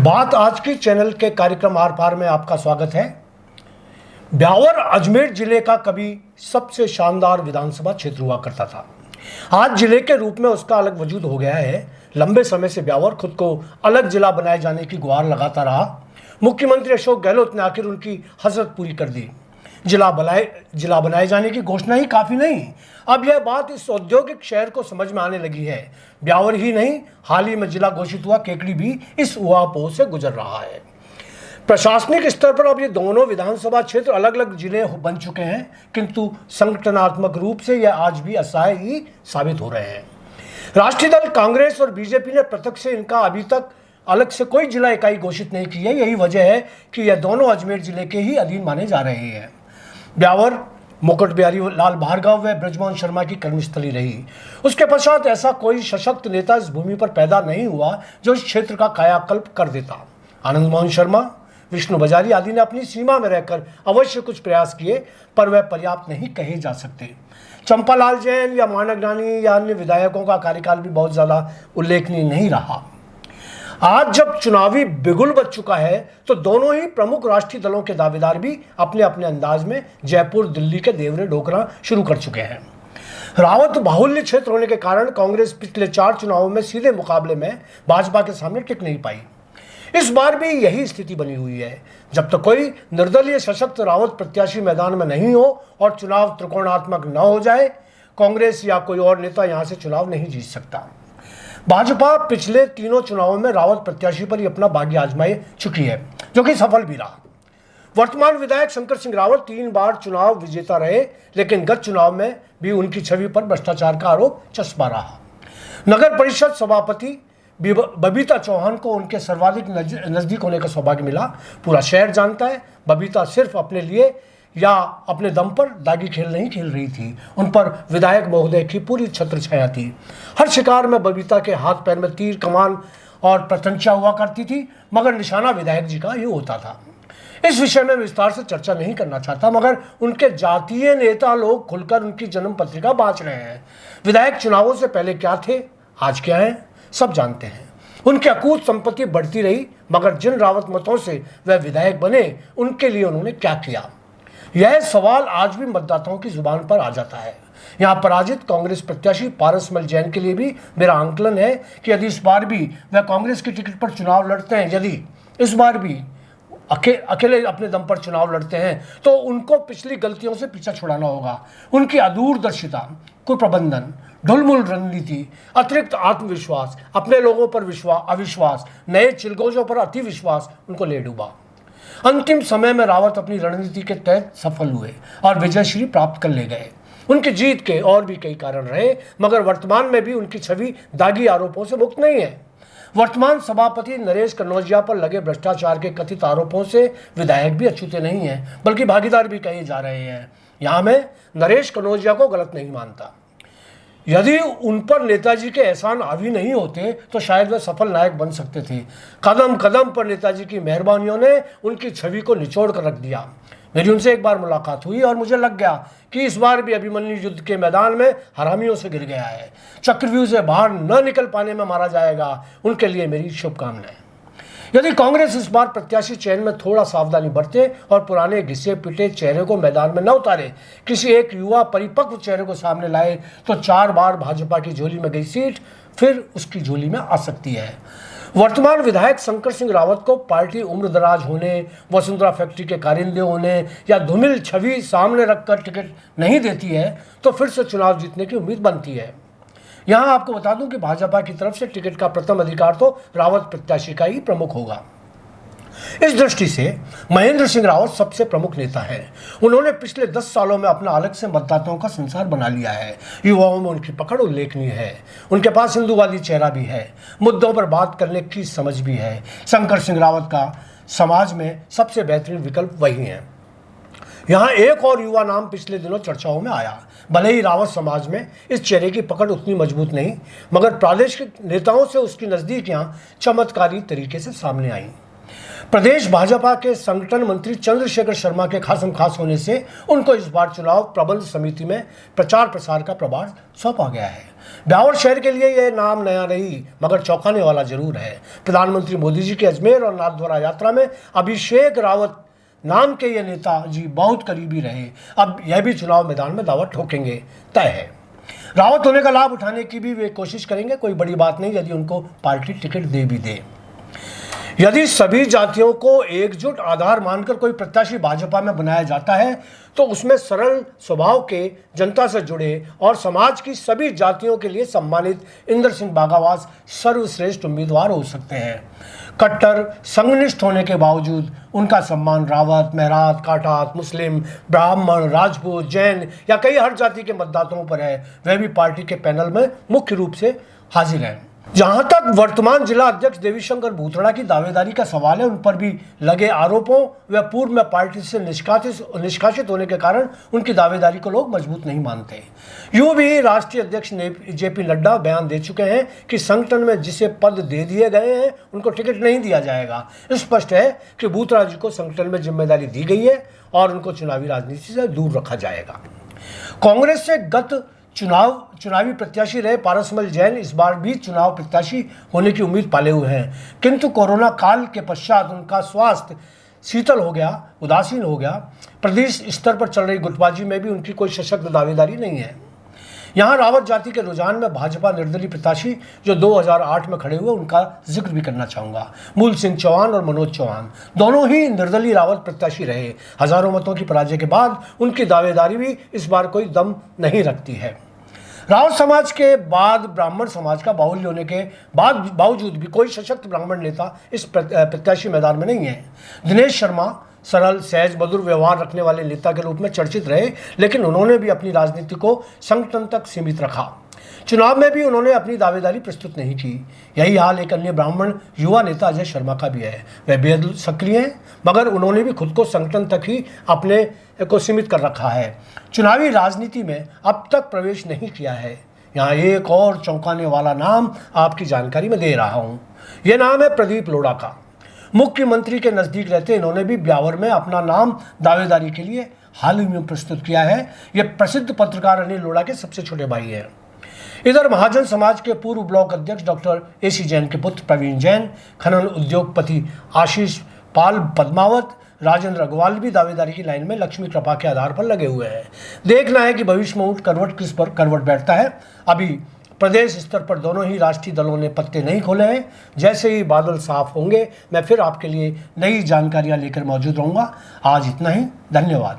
बात आज की चैनल के कार्यक्रम आर पार में आपका स्वागत है। ब्यावर अजमेर जिले का कभी सबसे शानदार विधानसभा क्षेत्र हुआ करता था। आज जिले के रूप में उसका अलग वजूद हो गया है। लंबे समय से ब्यावर खुद को अलग जिला बनाए जाने की गुहार लगाता रहा। मुख्यमंत्री अशोक गहलोत ने आखिर उनकी हसरत पूरी कर दी। जिला बनाए जाने की घोषणा ही काफी नहीं, अब यह बात इस औद्योगिक शहर को समझ में आने लगी है। ब्यावर ही नहीं, हाल ही में जिला घोषित हुआ केकड़ी भी इस उहापोह से गुजर रहा है। प्रशासनिक स्तर पर अब ये दोनों विधानसभा क्षेत्र अलग अलग जिले बन चुके हैं, किंतु संगठनात्मक रूप से यह आज भी असहाय ही साबित हो रहे हैं। राष्ट्रीय दल कांग्रेस और बीजेपी ने प्रत्यक्ष से इनका अभी तक अलग से कोई जिला इकाई घोषित नहीं की है। यही वजह है कि यह दोनों अजमेर जिले के ही अधीन माने जा रहे हैं। ब्यावर मुकुट बिहारी लाल भार्गव व ब्रजमोहन शर्मा की कर्मस्थली रही। उसके पश्चात ऐसा कोई सशक्त नेता इस भूमि पर पैदा नहीं हुआ जो इस क्षेत्र का कायाकल्प कर देता। आनंद मोहन शर्मा, विष्णु बजारी आदि ने अपनी सीमा में रहकर अवश्य कुछ प्रयास किए, पर वह पर्याप्त नहीं कहे जा सकते। चंपालाल जैन या मानक रानी या अन्य विधायकों का कार्यकाल भी बहुत ज्यादा उल्लेखनीय नहीं रहा। आज जब चुनावी बिगुल बच चुका है तो दोनों ही प्रमुख राष्ट्रीय दलों के दावेदार भी अपने अपने अंदाज में जयपुर दिल्ली के देवरे ढोकना शुरू कर चुके हैं। रावत बाहुल्य क्षेत्र होने के कारण कांग्रेस पिछले 4 चुनावों में सीधे मुकाबले में भाजपा के सामने टिक नहीं पाई। इस बार भी यही स्थिति बनी हुई है। जब तक कोई निर्दलीय सशक्त रावत प्रत्याशी मैदान में नहीं हो और चुनाव त्रिकोणात्मक न हो जाए, कांग्रेस या कोई और नेता यहां से चुनाव नहीं जीत सकता। भाजपा पिछले तीनों चुनावों में रावत प्रत्याशी पर ही अपना भाग्य आजमाई चुकी है, जो कि सफल भी रहा। वर्तमान विधायक शंकर सिंह रावत 3 बार चुनाव विजेता रहे, लेकिन गत चुनाव में भी उनकी छवि पर भ्रष्टाचार का आरोप चस्पा रहा। नगर परिषद सभापति बबीता चौहान को उनके सर्वाधिक नजदीक होने का सौभाग्य मिला। पूरा शहर जानता है, बबीता सिर्फ अपने लिए या अपने दम पर दागी खेल नहीं खेल रही थी, उन पर विधायक महोदय की पूरी छत्र छाया थी। हर शिकार में बबीता के हाथ पैर में तीर कमान और प्रतंचा हुआ करती थी, मगर निशाना विधायक जी का ही होता था। इस विषय में विस्तार से चर्चा नहीं करना चाहता, मगर उनके जातीय नेता लोग खुलकर उनकी जन्म पत्रिका बांच रहे हैं। विधायक चुनावों से पहले क्या थे, आज क्या है, सब जानते हैं। उनकी अकूत संपत्ति बढ़ती रही, मगर जिन रावत मतों से वह विधायक बने, उनके लिए उन्होंने क्या किया, यह सवाल आज भी मतदाताओं की जुबान पर आ जाता है। यहाँ पराजित कांग्रेस प्रत्याशी पारसमल जैन के लिए भी मेरा आंकलन है कि यदि इस बार भी वह कांग्रेस की टिकट पर चुनाव लड़ते हैं, यदि इस बार भी अकेले अपने दम पर चुनाव लड़ते हैं, तो उनको पिछली गलतियों से पीछा छुड़ाना होगा। उनकी अदूरदर्शिता, कुप्रबंधन, ढुलमुल रणनीति, अतिरिक्त आत्मविश्वास, अपने लोगों पर अविश्वास, नए चिलगोजों पर अति विश्वास उनको ले डूबा। अंतिम समय में रावत अपनी रणनीति के तहत सफल हुए और विजयश्री प्राप्त कर ले गए। उनकी जीत के और भी कई कारण रहे, मगर वर्तमान में भी उनकी छवि दागी आरोपों से मुक्त नहीं है। वर्तमान सभापति नरेश कनौजिया पर लगे भ्रष्टाचार के कथित आरोपों से विधायक भी अछूते नहीं हैं, बल्कि भागीदार भी कहे जा रहे हैं। यहाँ मैं नरेश कनौजिया को गलत नहीं मानता। यदि उन पर नेताजी के एहसान हावी नहीं होते तो शायद वे सफल नायक बन सकते थे। कदम कदम पर नेताजी की मेहरबानियों ने उनकी छवि को निचोड़ कर रख दिया। मेरी उनसे एक बार मुलाकात हुई और मुझे लग गया कि इस बार भी अभिमन्यु युद्ध के मैदान में हरामियों से गिर गया है। चक्रव्यूह से बाहर न निकल पाने में मारा जाएगा। उनके लिए मेरी शुभकामनाएं। यदि कांग्रेस इस बार प्रत्याशी चयन में थोड़ा सावधानी बरते और पुराने घिसे पिटे चेहरे को मैदान में न उतारे, किसी एक युवा परिपक्व चेहरे को सामने लाए, तो 4 बार भाजपा की झोली में गई सीट फिर उसकी झोली में आ सकती है। वर्तमान विधायक शंकर सिंह रावत को पार्टी उम्रदराज होने, वसुंधरा फैक्ट्री के कारिंदे होने या धूमिल छवि सामने रखकर टिकट नहीं देती है, तो फिर से चुनाव जीतने की उम्मीद बनती है। यहां आपको बता दूं कि भाजपा की तरफ से टिकट का प्रथम अधिकार तो रावत प्रत्याशी का ही प्रमुख होगा। इस दृष्टि से महेंद्र सिंह रावत सबसे प्रमुख नेता है। उन्होंने पिछले 10 सालों में अपना अलग से मतदाताओं का संसार बना लिया है। युवाओं में उनकी पकड़ उल्लेखनीय है। उनके पास हिंदूवादी चेहरा भी है, मुद्दों पर बात करने की समझ भी है। शंकर सिंह रावत का समाज में सबसे बेहतरीन विकल्प वही है। यहाँ एक और युवा नाम पिछले दिनों चर्चाओं में आया। भले ही रावत समाज में इस चेहरे की पकड़ उतनी मजबूत नहीं, मगर प्रादेशिक नेताओं से उसकी नज़दीकियाँ चमत्कारी तरीके से सामने आई। प्रदेश भाजपा के संगठन मंत्री चंद्रशेखर शर्मा के खासम खास होने से उनको इस बार चुनाव प्रबंध समिति में प्रचार प्रसार का प्रभार सौंपा गया है। ब्यावर शहर के लिए यह नाम नया नहीं मगर चौंकाने वाला जरूर है। प्रधानमंत्री मोदी जी की अजमेर और नाथद्वारा यात्रा में अभिषेक रावत नाम के ये नेताजी बहुत करीबी रहे। अब यह भी चुनाव मैदान में दावा ठोकेंगे, तय है। रावत होने का लाभ उठाने की भी वे कोशिश करेंगे, कोई बड़ी बात नहीं यदि उनको पार्टी टिकट दे भी दे। यदि सभी जातियों को एकजुट आधार मानकर कोई प्रत्याशी भाजपा में बनाया जाता है तो उसमें सरल स्वभाव के, जनता से जुड़े और समाज की सभी जातियों के लिए सम्मानित इंद्र सिंह बाघावास सर्वश्रेष्ठ उम्मीदवार हो सकते हैं। कट्टर संघनिष्ठ होने के बावजूद उनका सम्मान रावत, मेहरात, काटात, मुस्लिम, ब्राह्मण, राजपूत, जैन या कई हर जाति के मतदाताओं पर है। वह भी पार्टी के पैनल में मुख्य रूप से हाजिर हैं। जहां तक वर्तमान जिला अध्यक्ष देवीशंकर भूतड़ा की दावेदारी का सवाल है, उन पर भी लगे आरोपों व पूर्व में पार्टी से निष्कासित होने के कारण उनकी दावेदारी को लोग मजबूत नहीं मानते। यूं भी राष्ट्रीय अध्यक्ष जेपी नड्डा बयान दे चुके हैं कि संगठन में जिसे पद दे दिए गए हैं उनको टिकट नहीं दिया जाएगा। स्पष्ट है कि भूतड़ा जी को संगठन में जिम्मेदारी दी गई है और उनको चुनावी राजनीति से दूर रखा जाएगा। कांग्रेस से गत चुनावी प्रत्याशी रहे पारसमल जैन इस बार भी चुनाव प्रत्याशी होने की उम्मीद पाले हुए हैं, किंतु कोरोना काल के पश्चात उनका स्वास्थ्य शीतल हो गया, उदासीन हो गया। प्रदेश स्तर पर चल रही गुटबाजी में भी उनकी कोई सशक्त दावेदारी नहीं है। यहाँ रावत जाति के रुझान में भाजपा निर्दलीय प्रत्याशी जो 2008 में खड़े हुए उनका जिक्र भी करना चाहूँगा। मूल सिंह चौहान और मनोज चौहान दोनों ही निर्दलीय रावत प्रत्याशी रहे। हजारों मतों की पराजय के बाद उनकी दावेदारी भी इस बार कोई दम नहीं रखती है। रावत समाज के बाद ब्राह्मण समाज का बाहुल्य होने के बावजूद भी कोई सशक्त ब्राह्मण नेता इस प्रत्याशी मैदान में नहीं है। दिनेश शर्मा सरल, सहज, मधुर व्यवहार रखने वाले नेता के रूप में चर्चित रहे, लेकिन उन्होंने भी अपनी राजनीति को संगठन तक सीमित रखा। चुनाव में भी उन्होंने अपनी दावेदारी प्रस्तुत नहीं की। यही हाल एक अन्य ब्राह्मण युवा नेता अजय शर्मा का भी है। वह बेहद सक्रिय हैं, मगर उन्होंने भी खुद को संगठन तक ही अपने को सीमित कर रखा है। चुनावी राजनीति में अब तक प्रवेश नहीं किया है। यहाँ एक और चौंकाने वाला नाम आपकी जानकारी में दे रहा हूँ। यह नाम है प्रदीप लोढ़ा का। मुख्यमंत्री के नज़दीक रहते इन्होंने भी ब्यावर में अपना नाम दावेदारी के लिए हाल ही में प्रस्तुत किया है। ये प्रसिद्ध पत्रकार अनिल लोढ़ा के सबसे छोटे भाई हैं। इधर महाजन समाज के पूर्व ब्लॉक अध्यक्ष डॉक्टर AC जैन के पुत्र प्रवीण जैन, खनन उद्योगपति आशीष पाल पद्मावत, राजेंद्र अग्रवाल भी दावेदारी की लाइन में लक्ष्मी कृपा के आधार पर लगे हुए हैं। देखना है कि भविष्य में ऊंट करवट किस पर करवट बैठता है। अभी प्रदेश स्तर पर दोनों ही राष्ट्रीय दलों ने पत्ते नहीं खोले हैं। जैसे ही बादल साफ होंगे मैं फिर आपके लिए नई जानकारियां लेकर मौजूद रहूंगा। आज इतना ही, धन्यवाद।